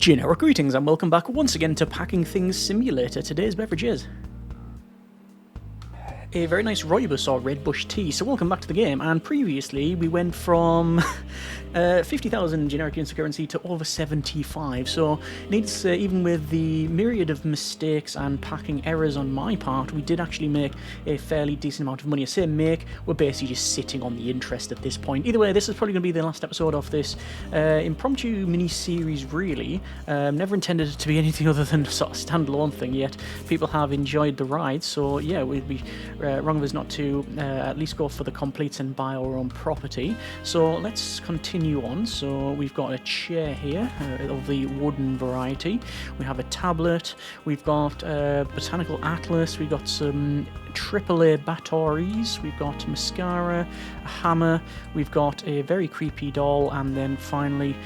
Generic greetings and welcome back once again to Packing Things Simulator. Today's beverage is a very nice rooibos or red bush tea. So welcome back to the game, and previously we went from 50,000 generic units of currency to over 75. So needless to say, even with the myriad of mistakes and packing errors on my part, we did actually make a fairly decent amount of money. I say make, we're basically just sitting on the interest at this point. Either way, this is probably going to be the last episode of this impromptu mini-series, really. Never intended it to be anything other than a sort of standalone thing, yet people have enjoyed the ride. So yeah, we'd be wrong of us not to at least go for the completes and buy our own property. So let's continue on. So we've got a chair here of the wooden variety. We have a tablet. We've got botanical atlas. We've got some AAA batteries. We've got mascara, a hammer. We've got a very creepy doll, and then finally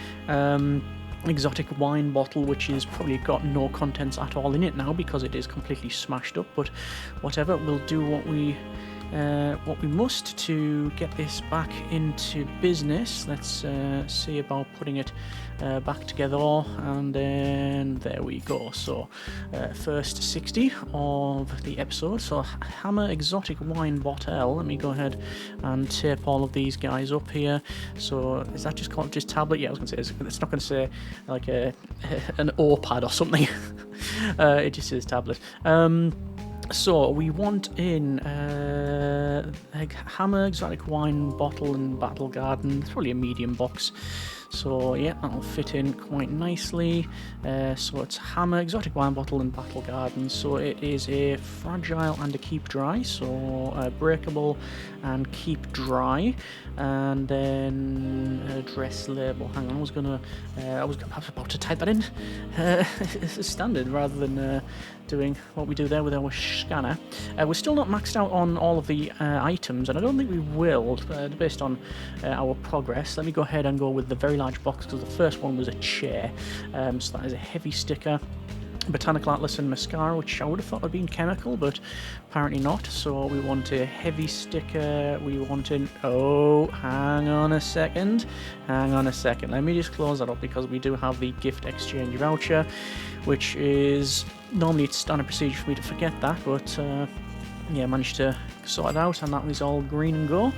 exotic wine bottle, which is probably got no contents at all in it now because it is completely smashed up, but whatever, we'll do what we must to get this back into business. Let's see about putting it back together, and then there we go. So first 60 of the episode. So hammer, exotic wine bottle. Let me go ahead and tape all of these guys up here. So is that just called just tablet? Yeah, I was going to say it's not going to say like an O pad or something. It just says tablet. So we want in hammer, exotic wine bottle, and battle garden. It's probably a medium box. So yeah, that'll fit in quite nicely. So it's hammer, exotic wine bottle, and battle garden. So it is a fragile and a keep dry. So breakable and keep dry, and then address label. Hang on, I was about to type that in. It's standard rather than doing what we do there with our scanner. We're still not maxed out on all of the items, and I don't think we will based on our progress. Let me go ahead and go with the very large box, because the first one was a chair. So that is a heavy sticker, botanical atlas, and mascara, which I would have thought would have been chemical, but apparently not. So we want a heavy sticker. We want an hang on a second, let me just close that up, because we do have the gift exchange voucher, which is normally it's standard procedure for me to forget that, but yeah, managed to sort it out, and that was all green and go.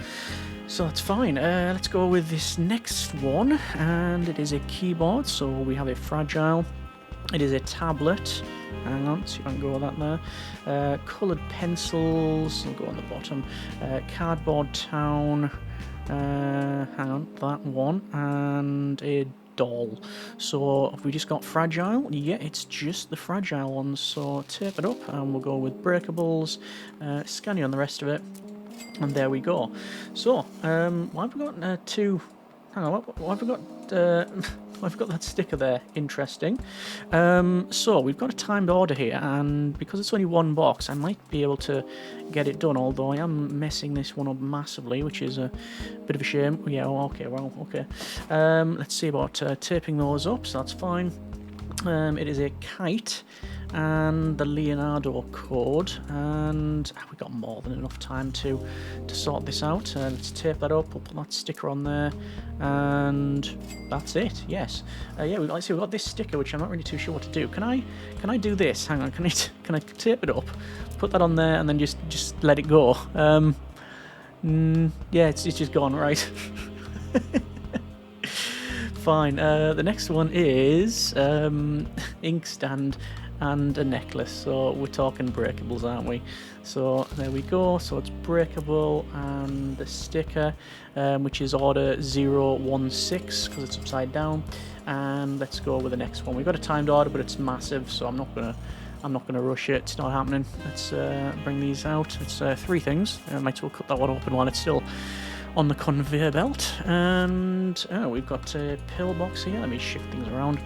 So that's fine. Let's go with this next one, and it is a keyboard. So we have a fragile. It is a tablet. Hang on, see if I can go with that there. Coloured pencils. I'll go on the bottom. Cardboard town. Hang on, that one, and a doll. So have we just got fragile? Yeah, it's just the fragile ones. So tape it up, and we'll go with breakables. Scan you on the rest of it. And there we go. So, why have we got two? Hang on, why have we got? I've got that sticker there. Interesting. So we've got a timed order here, and because it's only one box, I might be able to get it done. Although I am messing this one up massively, which is a bit of a shame. Yeah. Okay. Well. Okay. Let's see about taping those up. So that's fine. It is a kite and the Leonardo code, and we've got more than enough time to sort this out. Let's tape that up. We'll put that sticker on there, and that's it. Yes. Yeah. Let's see. We've got this sticker, which I'm not really too sure what to do. Can I do this? Hang on. Can I tape it up? Put that on there, and then just let it go. Yeah. It's just gone, right. Fine. The next one is inkstand and a necklace. So we're talking breakables, aren't we? So there we go. So it's breakable, and the sticker, which is order 016 because it's upside down. And let's go with the next one. We've got a timed order, but it's massive, so I'm not gonna rush it. It's not happening. Let's bring these out. It's three things. I might as well cut that one open while it's still on the conveyor belt. And we've got a pill box here. Let me shift things around.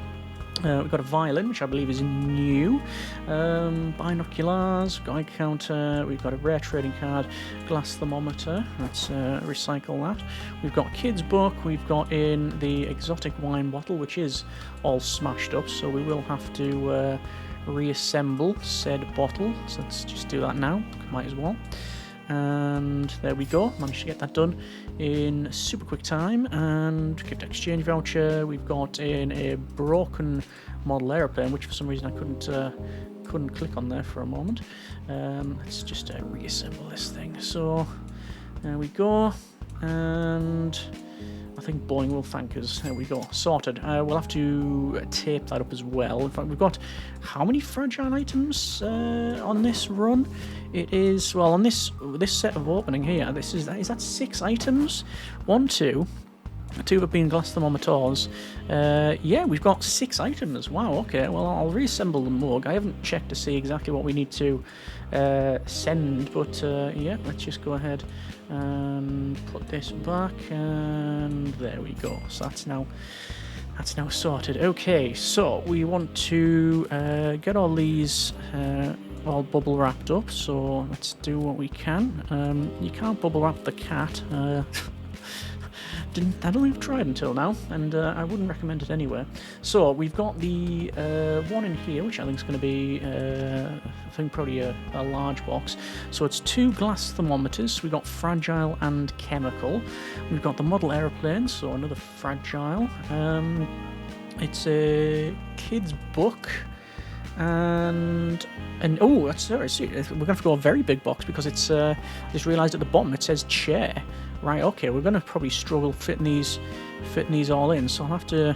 We've got a violin, which I believe is new. Binoculars, guide counter. We've got a rare trading card, glass thermometer. Let's recycle that. We've got a kid's book. We've got in the exotic wine bottle, which is all smashed up, so we will have to reassemble said bottle. So let's just do that now. Might as well. And there we go, managed to get that done in super quick time. And gift exchange voucher, we've got in a broken model aeroplane, which for some reason I couldn't click on there for a moment. Let's just reassemble this thing. So there we go, and I think Boeing will thank us. There we go, sorted. We'll have to tape that up as well. In fact, we've got how many fragile items on this run? It is, well, on this set of opening here, is that 6 items? 1, 2 have been glass thermometers. Yeah, we've got 6 items. Wow, okay, well, I'll reassemble the mug. I haven't checked to see exactly what we need to send, but yeah, let's just go ahead and put this back, and there we go. So that's now sorted. Okay, so we want to get all these all bubble wrapped up, so let's do what we can. You can't bubble wrap the cat. I don't think I've tried until now, and I wouldn't recommend it anyway. So we've got the one in here, which I think is going to be, I think probably a large box. So it's 2 glass thermometers. We've got fragile and chemical. We've got the model aeroplane, so another fragile. It's a kid's book. And oh, that's sorry, we're gonna have to go a very big box because it's I just realised at the bottom it says chair. Right, okay, we're gonna probably struggle fitting these all in, so I'll have to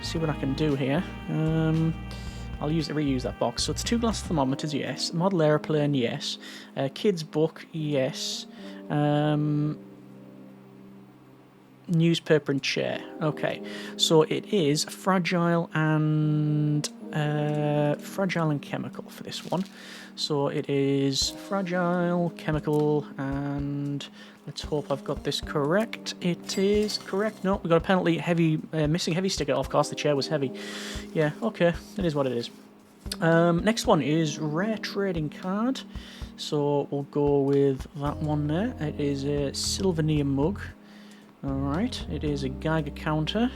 see what I can do here. I'll reuse that box. So it's 2 glass thermometers, yes. Model aeroplane, yes. Kids book, yes. Newspaper and chair. Okay, so it is fragile and chemical for this one. So it is fragile, chemical, and let's hope I've got this correct. It is correct. No, we got a penalty. Heavy, missing heavy sticker. Of course, the chair was heavy. Yeah, okay, it is what it is. Next one is rare trading card. So we'll go with that one there. It is a Sylvania mug. Alright, it is a Geiger counter.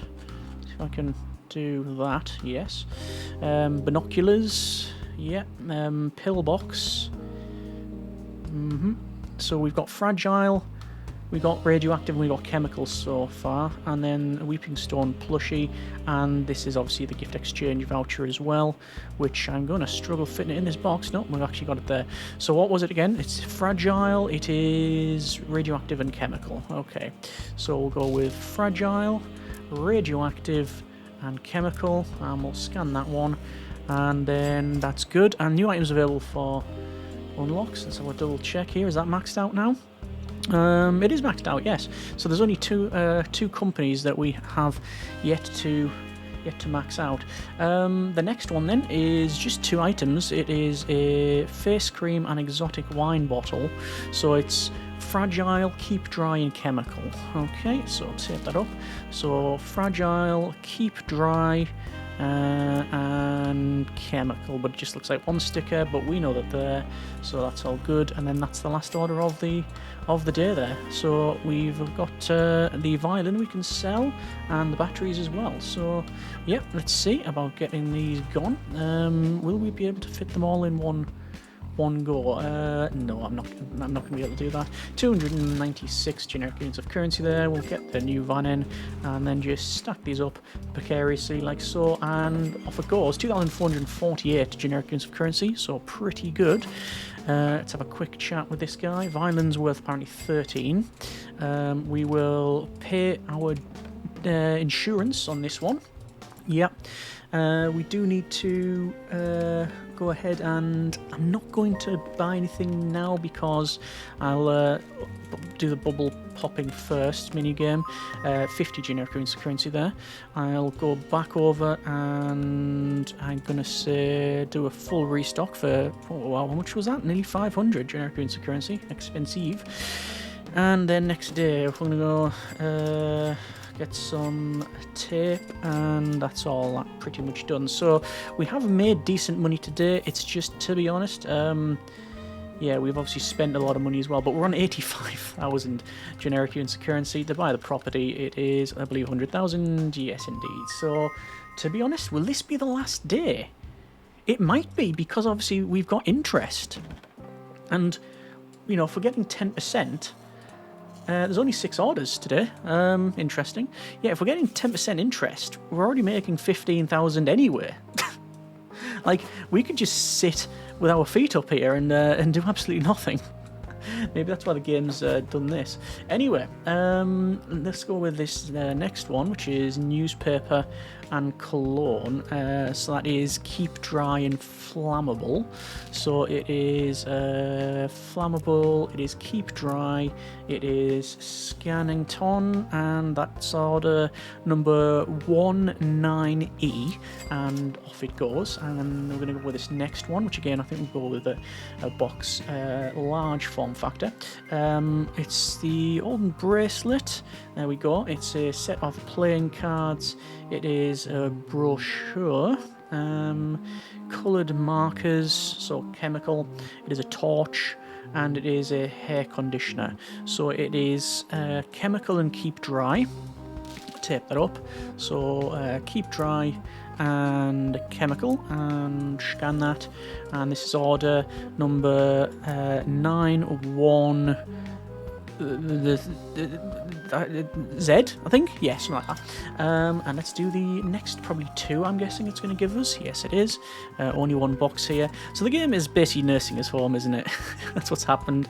See if I can do that, yes. Binoculars, yeah. Pillbox. So we've got fragile, we got radioactive, and we got chemicals so far. And then a Weeping Stone plushie, and this is obviously the gift exchange voucher as well, which I'm going to struggle fitting it in this box. No, we've actually got it there. So what was it again? It's fragile, it is radioactive and chemical. Okay, so we'll go with fragile, radioactive and chemical, and we'll scan that one, and then that's good. And new items available for unlocks. Let's have a double check here. Is that maxed out now? It is maxed out, yes. So there's only two companies that we have yet to max out. The next one then is just 2 items. It is a face cream and exotic wine bottle. So it's fragile, keep dry, and chemical. Okay, so tape that up. So fragile, keep dry, and chemical, but it just looks like 1 sticker, but we know that there, so that's all good. And then that's the last order of the day there. So we've got the violin we can sell, and the batteries as well. So yeah, let's see about getting these gone. Will we be able to fit them all in one go? No, I'm not going to be able to do that. 296 generic units of currency there. We'll get the new van in and then just stack these up precariously like so, and off it goes. 2,448 generic units of currency, so pretty good. Let's have a quick chat with this guy. Violin's worth apparently 13. We will pay our insurance on this one. Yep. We do need to go ahead, and I'm not going to buy anything now because I'll do the bubble popping first minigame. 50 generic currency there. I'll go back over and I'm going to say do a full restock for, oh wow, how much was that? Nearly 500 generic currency. Expensive. And then next day we're going to go get some tape, and that's all that pretty much done. So we have made decent money today. It's just, to be honest, yeah, we've obviously spent a lot of money as well, but we're on 85,000 generic units of currency. To buy the property, it is, I believe, 100,000. Yes, indeed. So, to be honest, will this be the last day? It might be, because obviously we've got interest. And, you know, for getting 10%, There's only 6 orders today. Interesting. Yeah, if we're getting 10% interest, we're already making 15,000 anyway. Like, we could just sit with our feet up here and do absolutely nothing. Maybe that's why the game's done this. Anyway, let's go with this next one, which is newspaper and cologne. So that is keep dry and flammable. So it is flammable, it is keep dry, it is scanning ton, and that's order number 19E, and off it goes. And then we're going to go with this next one, which again I think we'll go with a box large form factor. It's the Olden bracelet. There we go. It's a set of playing cards. It is a brochure, coloured markers, so chemical. It is a torch, and it is a hair conditioner. So it is chemical and keep dry. Tape that up. So keep dry and chemical, and scan that. And this is order number 91. Z, I think? Yes, something like that. And let's do the next, probably 2, I'm guessing it's going to give us. Yes, it is. Only 1 box here. So the game is basically nursing us home, isn't it? That's what's happened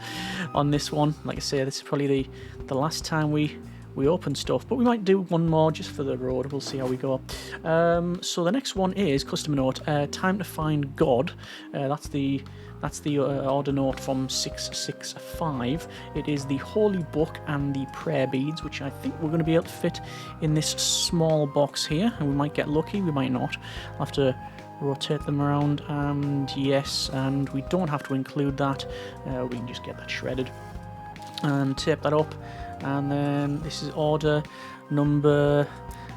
on this one. Like I say, this is probably the last time we open stuff, but we might do one more just for the road. We'll see how we go. So the next one is customer note. Time to find God. That's the order note from 665. It is the Holy Book and the prayer beads, which I think we're going to be able to fit in this small box here, and we might get lucky, we might not. I'll have to rotate them around, and yes, and we don't have to include that. We can just get that shredded and tape that up. And then this is order number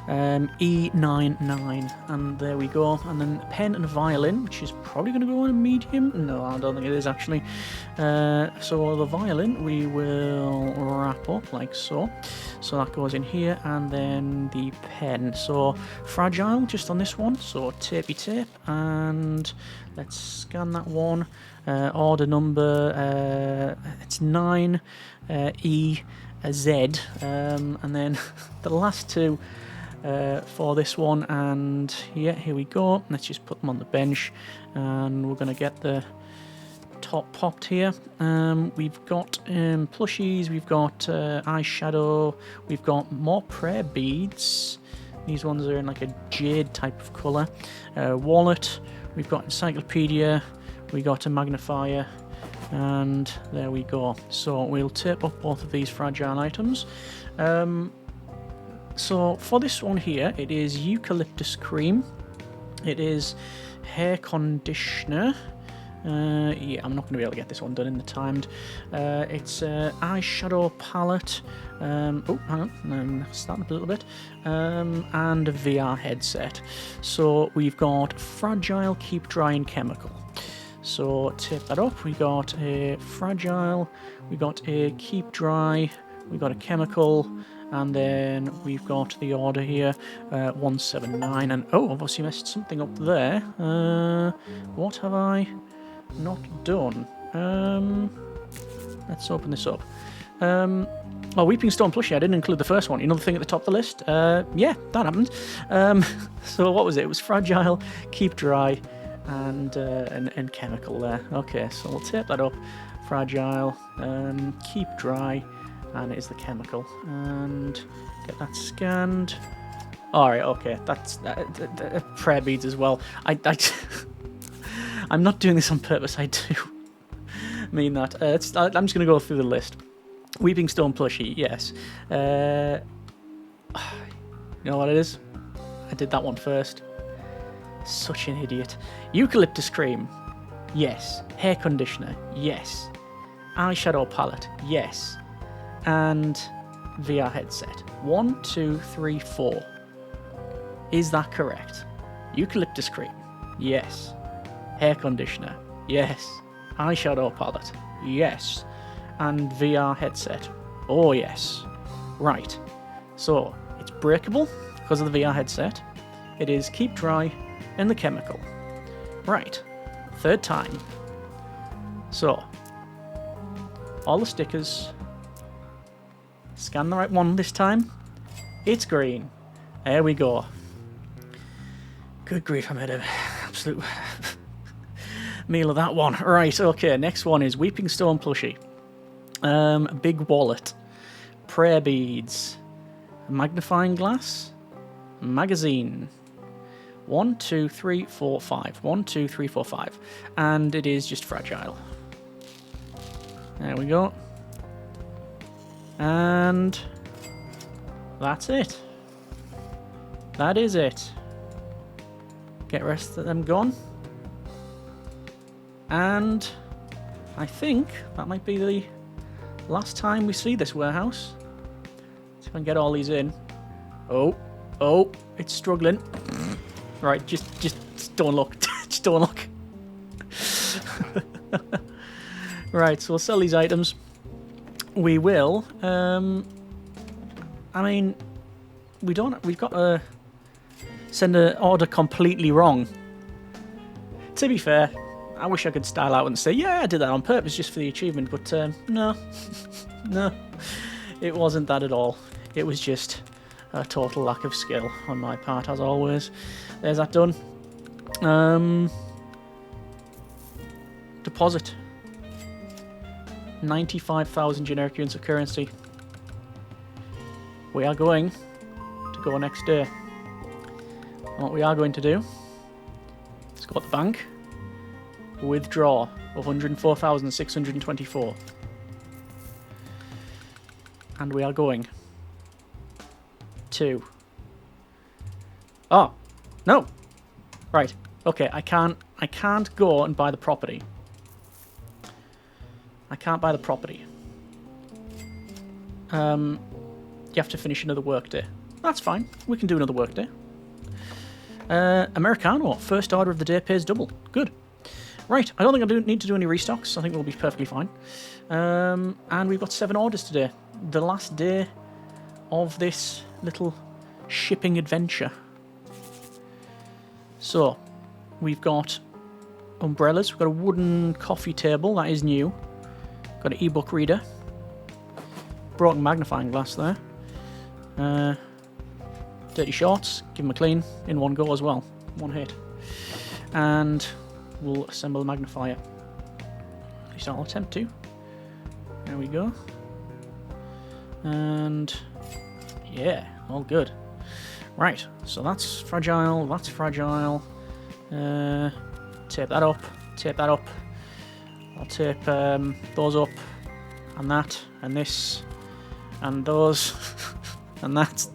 E99, and there we go. And then a pen and a violin, which is probably going to go in a medium. No, I don't think it is actually. So the violin we will wrap up like so. So that goes in here, and then the pen. So fragile just on this one. So tapey tape, and let's scan that one. Order number it's 9E. Z, and then the last 2 for this one, and yeah, here we go. Let's just put them on the bench, and we're going to get the top popped here. We've got plushies, we've got eyeshadow, we've got more prayer beads. These ones are in like a jade type of colour. Wallet, we've got encyclopedia, we got a magnifier, and there we go. So we'll tape up both of these fragile items. So for this one here, it is eucalyptus cream, it is hair conditioner. Yeah, I'm not going to be able to get this one done in the timed. It's eyeshadow palette. Oh, hang on, starting up a little bit. And a VR headset. So we've got fragile, keep dry, and chemical. So tape that up. We got a fragile, we got a keep dry, we got a chemical, and then we've got the order here, 179. And oh, I've obviously messed something up there. What have I not done? Let's open this up. Oh, Weeping Stone plushie. I didn't include the first one. You know the thing at the top of the list? Yeah, that happened. So what was it? It was fragile, keep dry, and chemical there. Okay, so we'll tape that up. Fragile, keep dry, and it is the chemical. And get that scanned. Alright, okay, that's prayer beads as well. I'm not doing this on purpose, I do mean that. I'm just going to go through the list. Weeping Stone plushie, yes. You know what it is? I did that one first. Such an idiot. Eucalyptus cream, yes. Hair conditioner, yes. Eyeshadow palette, yes. And VR headset. 1, 2, 3, 4. Is that correct? Eucalyptus cream, yes. Hair conditioner, yes. Eyeshadow palette, yes. And VR headset, oh yes. Right, so it's breakable because of the VR headset. It is keep dry and the chemical. Right, 3rd time. So, all the stickers Scan the right one this time. It's green. There we go. Good grief, I made an absolute meal of that one. Right, okay, next one is Weeping Stone plushie. Big wallet. Prayer beads. Magnifying glass. Magazine. 1, 2, 3, 4, 5. 1, 2, 3, 4, 5. And it is just fragile. There we go. And that's it. That is it. Get the rest of them gone. And I think that might be the last time we see this warehouse. See if I can get all these in. Oh, it's struggling. Right, just don't look. Just don't look. Right, so we'll sell these items. We will. I mean, we've got to send an order completely wrong. To be fair, I wish I could style out and say, yeah, I did that on purpose just for the achievement, but no. No, it wasn't that at all. It was just a total lack of skill on my part, as always. There's that done. Deposit. 95,000 generic units of currency. We are going to go next day. And what we are going to do is go to the bank, withdraw 104,624. And we are going to... Oh, no. Right. Okay, I can't go and buy the property. I can't buy the property. You have to finish another workday. That's fine. We can do another workday. Americano. First order of the day pays double. Good. Right. I don't think I need to do any restocks. I think we'll be perfectly fine. And we've got 7 orders today. The last day of this little shipping adventure. So, we've got umbrellas. We've got a wooden coffee table. That is new. Got an e-book reader. Broken magnifying glass there. Dirty shorts. Give them a clean in one go as well. One hit. And we'll assemble the magnifier. At least I'll attempt to. There we go. And yeah, all good. Right, so that's fragile, that's fragile. Tape that up, tape that up. I'll tape those up, and that, and this, and those, and that.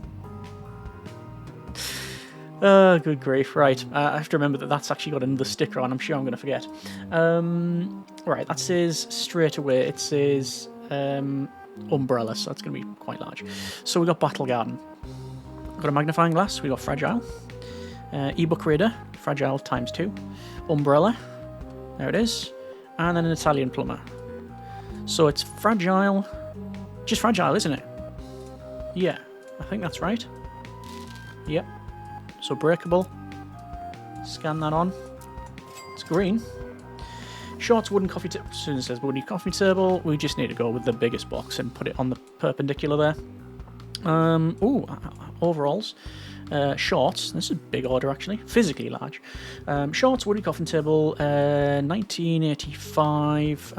Oh, good grief, right. I have to remember that that's actually got another sticker on, I'm sure I'm going to forget. Right, that says straight away, it says umbrella, so that's going to be quite large. So we got Battle Garden. Got a magnifying glass, we got fragile. E-book reader, fragile ×2. Umbrella, there it is. And then an Italian plumber. So it's fragile, just fragile, isn't it? Yeah, I think that's right. Yep. So breakable. Scan that on. It's green. Shorts wooden coffee table. As soon as it says wooden coffee table, we just need to go with the biggest box and put it on the perpendicular there. Overalls. Shorts. This is a big order actually. Physically large. Shorts wooden coffee table. 1985.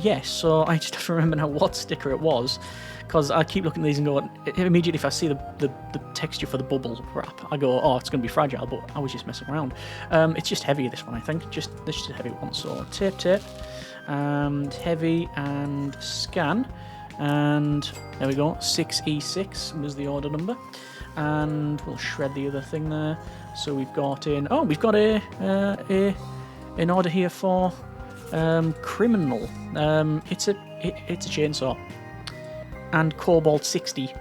Yes. So I just have to remember now what sticker it was, because I keep looking at these and go, immediately if I see the texture for the bubble wrap, I go, oh, it's going to be fragile, but I was just messing around. It's just heavy, this one, I think. This is a heavy one. So tape, and heavy, and scan. And there we go, 6E6 was the order number. And we'll shred the other thing there. So we've got an order here for criminal. It's a chainsaw. And Cobalt 60.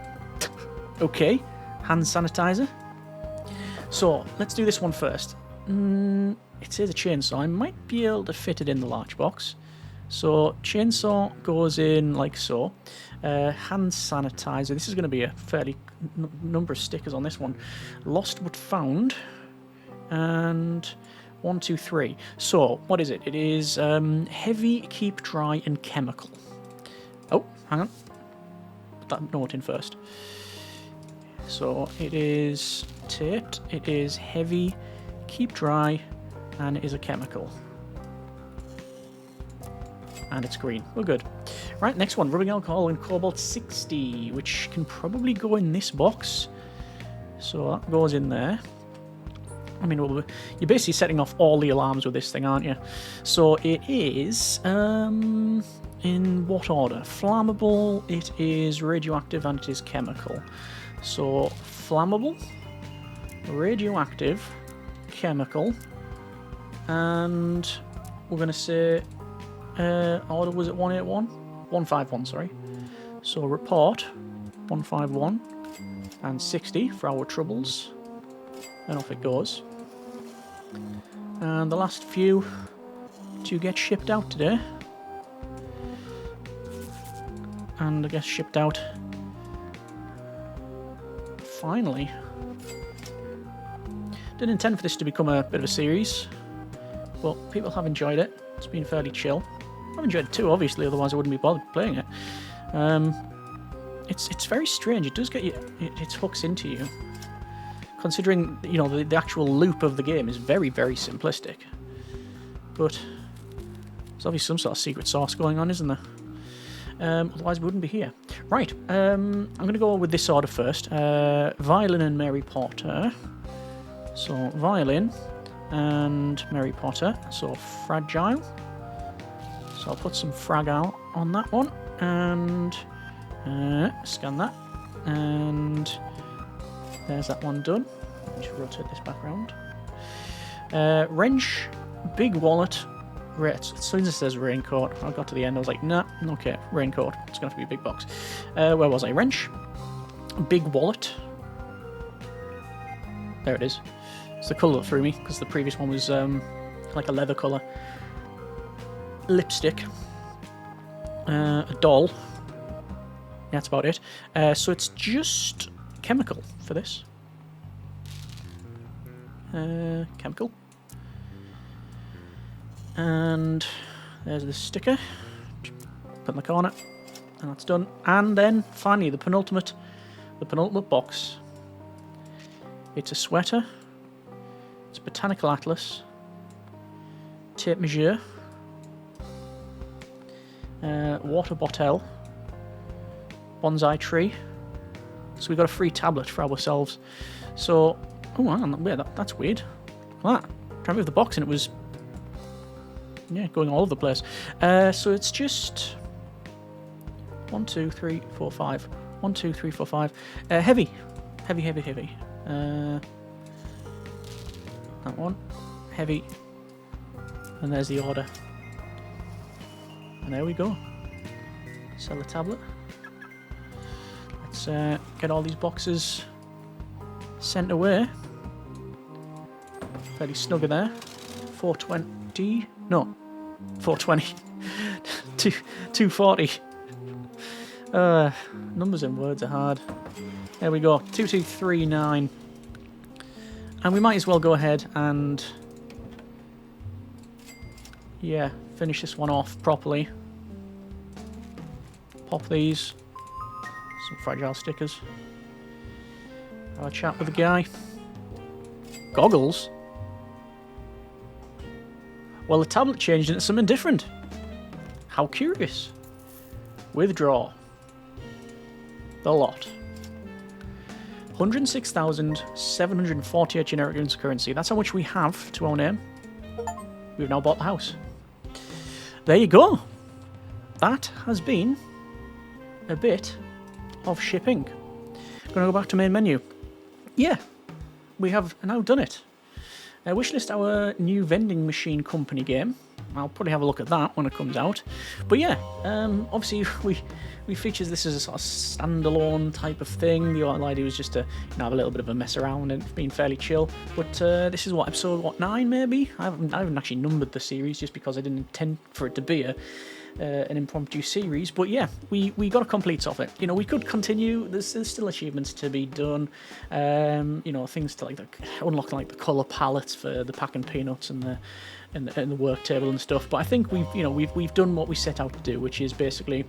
Okay, hand sanitizer. So let's do this one first. It says a chainsaw. I might be able to fit it in the large box. So chainsaw goes in like so. Hand sanitizer. This is going to be a fairly number of stickers on this one. Lost but found. And 1, 2, 3. So what is it? It is heavy, keep dry, and chemical. Oh, hang on. that note in first. So it is taped, it is heavy, keep dry, and it is a chemical. And it's green. We're good. Right, next one, rubbing alcohol and cobalt 60, which can probably go in this box. So that goes in there. I mean, you're basically setting off all the alarms with this thing, aren't you? So it is, in what order? Flammable, it is radioactive, and it is chemical. So, flammable, radioactive, chemical, and we're going to say, order was it 181? 151, sorry. So, report, 151, and 60 for our troubles, and off it goes. And the last few to get shipped out today. And I guess shipped out finally. Didn't intend for this to become a bit of a series, but people have enjoyed it. It's been fairly chill. I've enjoyed it too, obviously, otherwise I wouldn't be bothered playing it. It's very strange. It does get you. It hooks into you. Considering, you know, the actual loop of the game is very, very simplistic. But there's obviously some sort of secret sauce going on, isn't there? Otherwise we wouldn't be here. Right, I'm going to go with this order first. Violin and Mary Potter. So, violin and Mary Potter. So, fragile. So I'll put some fragile on that one. And scan that. And there's that one done. Let me just rotate this back around. Wrench, big wallet. As soon as it says raincoat, I got to the end, I was like, nah, okay, raincoat. It's going to have to be a big box. Where was I? Wrench, big wallet. There it is. It's the colour that threw me, because the previous one was like a leather colour. Lipstick. A doll. Yeah, that's about it. So it's just chemical for this. Chemical. And there's the sticker. Put in the corner. And that's done. And then, finally, the penultimate box. It's a sweater. It's a botanical atlas. Tape measure. Water bottle. Bonsai tree. So we got a free tablet for ourselves. So, oh, hang on, wait, that's weird. Look at that. Trying to move the box and it was, yeah, going all over the place. So it's just 1, 2, 3, 4, 5. 1, 2, 3, 4, 5. Heavy. Heavy. That one. Heavy. And there's the order. And there we go. Sell the tablet. Let's get all these boxes sent away. Fairly snug in there. 420. No. 420. 240. Numbers and words are hard. There we go. 2239. And we might as well go ahead and, yeah, finish this one off properly. Pop these. Some fragile stickers. Have a chat with the guy. Goggles? Well, the tablet changed into something different. How curious. Withdraw. The lot. 106,748 generic units of currency. That's how much we have to our name. We've now bought the house. There you go. That has been a bit of shipping. Gonna go back to main menu. Yeah, we have now done it. Wishlist our new vending machine company game. I'll probably have a look at that when it comes out. But yeah, obviously we featured this as a sort of standalone type of thing. The whole idea was just to have a little bit of a mess around and being fairly chill. But this is episode 9 maybe? I haven't actually numbered the series just because I didn't intend for it to be an impromptu series. But yeah, we got a complete of it. We could continue. There's still achievements to be done. Things to unlock the colour palettes for the packing peanuts and the work table and stuff. But I think we've done what we set out to do, which is basically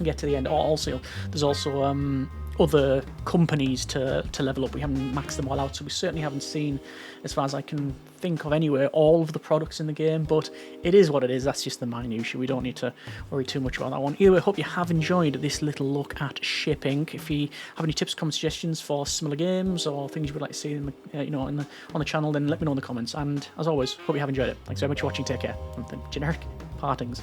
get to the end. Also, there's also other companies to level up. We haven't maxed them all out, so we certainly haven't seen, as far as I can think of anywhere, all of the products in the game, but it is what it is. That's just the minutiae. We don't need to worry too much about that one. Either way, I hope you have enjoyed this little look at shipping. If you have any tips, comments, suggestions for similar games or things you would like to see in the, on the channel, then let me know in the comments. And as always, hope you have enjoyed it. Thanks very much for watching. Take care. And the generic partings.